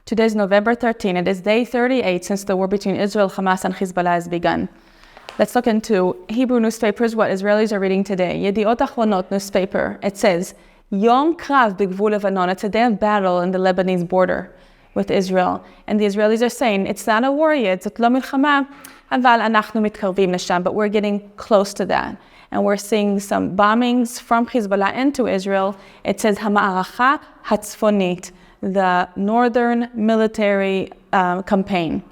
Today's November 13. It is day 38 since the war between Israel, Hamas, and Hezbollah has begun. Let's look into Hebrew newspapers, what Israelis are reading today. Yediot Achronot newspaper. It says, Yom Krav b'Gvul Lebanon. It's a day of battle in the Lebanese border with Israel. And the Israelis are saying, it's not a war yet, זאת לא מלחמה, אבל אנחנו מתקרבים לשם, but we're getting close to that. And we're seeing some bombings from Hezbollah into Israel. It says, המערכה הצפונית, the northern military campaign.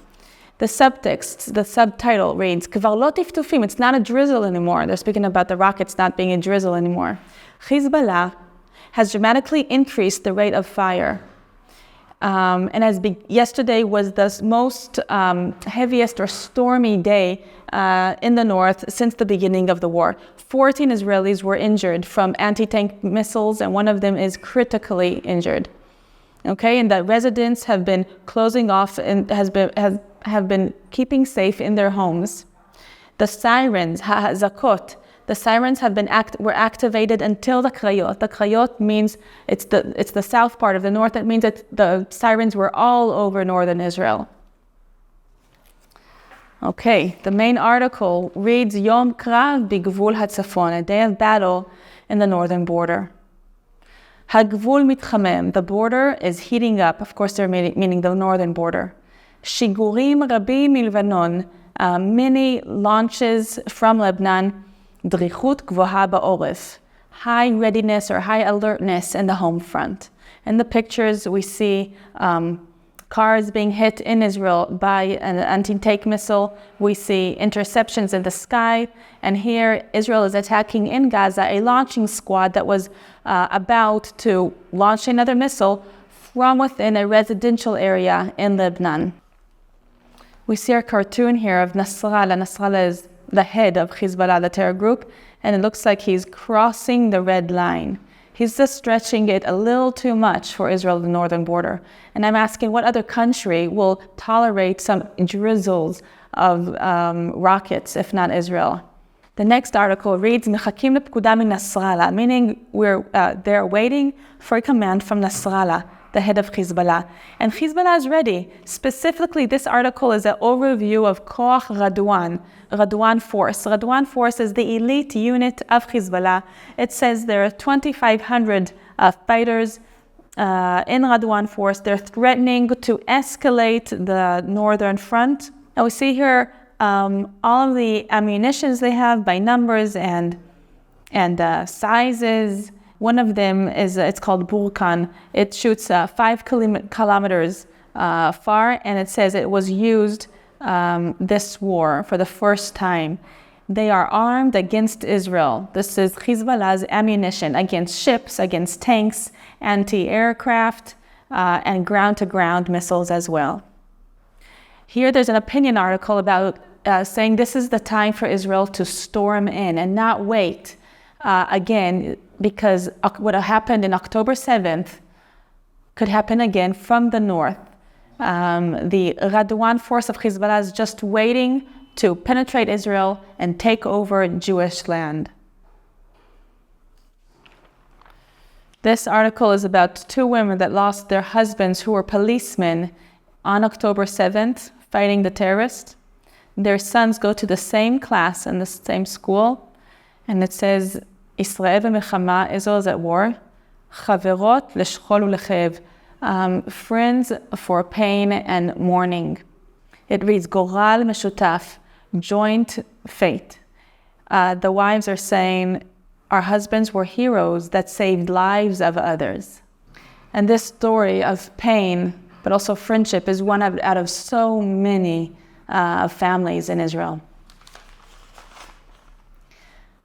The subtext, the subtitle reads, כבר לא טפטופים, it's not a drizzle anymore. They're speaking about the rockets not being a drizzle anymore. Hezbollah has dramatically increased the rate of fire. And yesterday was the most heaviest or stormy day in the north since the beginning of the war. 14 Israelis were injured from anti-tank missiles, and one of them is critically injured. Okay, and the residents have been closing off and have been keeping safe in their homes. The sirens, ha'azakot, the sirens were activated until the krayot. The krayot means it's the south part of the north. That means that the sirens were all over northern Israel. Okay, the main article reads Yom Krav b'Gvul HaTzafon, a day of battle in the northern border. Hagvul mitchamem, the border is heating up. Of course, they're meaning the northern border. Shigurim rabim milvanon, many launches from Lebanon. Drichut gvoha ba'oref, high readiness or high alertness in the home front. In the pictures, we see cars being hit in Israel by an anti-tank missile. We see interceptions in the sky. And here, Israel is attacking in Gaza a launching squad that was about to launch another missile from within a residential area in Lebanon. We see a cartoon here of Nasrallah. Nasrallah is the head of Hezbollah, the terror group, and it looks like he's crossing the red line. He's just stretching it a little too much for Israel, the northern border. And I'm asking, what other country will tolerate some drizzles of rockets, if not Israel? The next article reads, Mechakim lepkuda min Nasrallah, meaning they're waiting for a command from Nasrallah, the head of Hezbollah. And Hezbollah is ready. Specifically, this article is an overview of Koach Radwan Force. Radwan Force is the elite unit of Hezbollah. It says there are 2,500 fighters in Radwan Force. They're threatening to escalate the northern front. And we see here all of the ammunitions they have by numbers and sizes. One of them it's called Burkan. It shoots 5 kilometers far, and it says it was used this war for the first time. They are armed against Israel. This is Hezbollah's ammunition against ships, against tanks, anti-aircraft, and ground-to-ground missiles as well. Here there's an opinion article about saying this is the time for Israel to storm in and not wait again, because what happened in October 7th could happen again from the north. The Radwan force of Hezbollah is just waiting to penetrate Israel and take over Jewish land. This article is about 2 women that lost their husbands who were policemen on October 7th fighting the terrorists. Their sons go to the same class in the same school, and it says, Israel v'mechama, Israel is at war. Chaverot l'shchol u'lechev, friends for pain and mourning. It reads, Goral meshutaf, joint fate. The wives are saying, our husbands were heroes that saved lives of others. And this story of pain, but also friendship, is one out of so many families in Israel.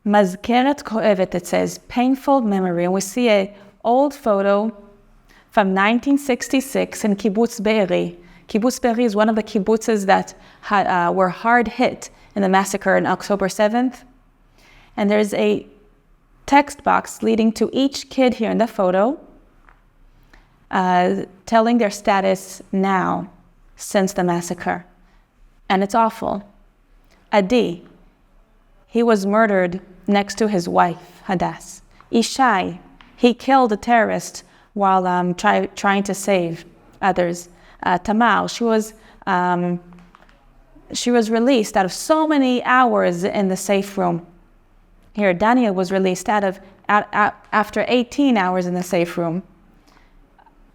Mazkeret ko'evet, it says, painful memory. And we see an old photo from 1966 in Kibbutz Be'eri. Kibbutz Be'eri is one of the kibbutzes that were hard hit in the massacre on October 7th. And there's a text box leading to each kid here in the photo, telling their status now since the massacre. And it's awful. Adi, he was murdered next to his wife, Hadass. Ishai, he killed a terrorist while trying to save others. Tamar, she was released out of so many hours in the safe room. Here, Daniel was released after 18 hours in the safe room.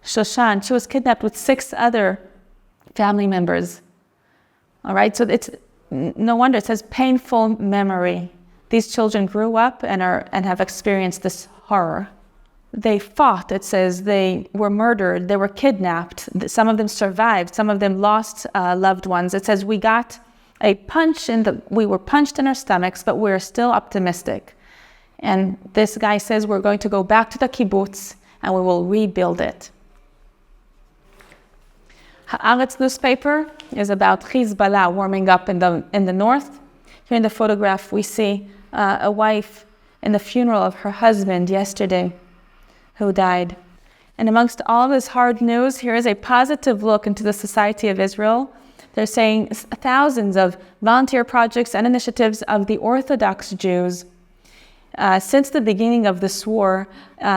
Shoshan, she was kidnapped with 6 other family members. All right, so it's no wonder it says painful memory. These children grew up and have experienced this horror. They fought, it says, they were murdered, they were kidnapped. Some of them survived, some of them lost loved ones. It says we got a punch we were punched in our stomachs, but we're still optimistic. And this guy says we're going to go back to the kibbutz and we will rebuild it. Haaretz newspaper is about Hezbollah warming up in the north. Here in the photograph we see a wife in the funeral of her husband yesterday who died. And amongst all this hard news, here is a positive look into the society of Israel. They're saying thousands of volunteer projects and initiatives of the Orthodox Jews since the beginning of this war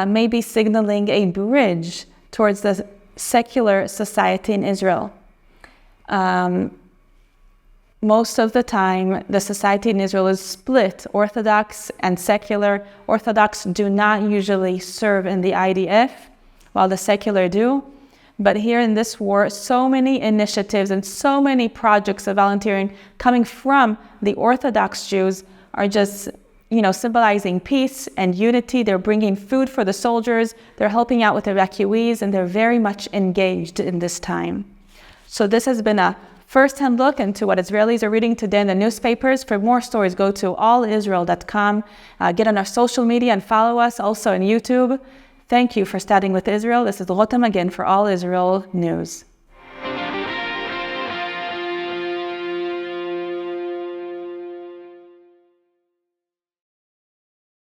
may be signaling a bridge towards the secular society in Israel. Most of the time, the society in Israel is split, Orthodox and secular. Orthodox do not usually serve in the IDF, while the secular do. But here in this war, so many initiatives and so many projects of volunteering coming from the Orthodox Jews are just, symbolizing peace and unity. They're bringing food for the soldiers, they're helping out with evacuees, and they're very much engaged in this time. So this has been a first-hand look into what Israelis are reading today in the newspapers. For more stories, go to allisrael.com. Get on our social media and follow us also on YouTube. Thank you for studying with Israel. This is Rotem Magen for All Israel News.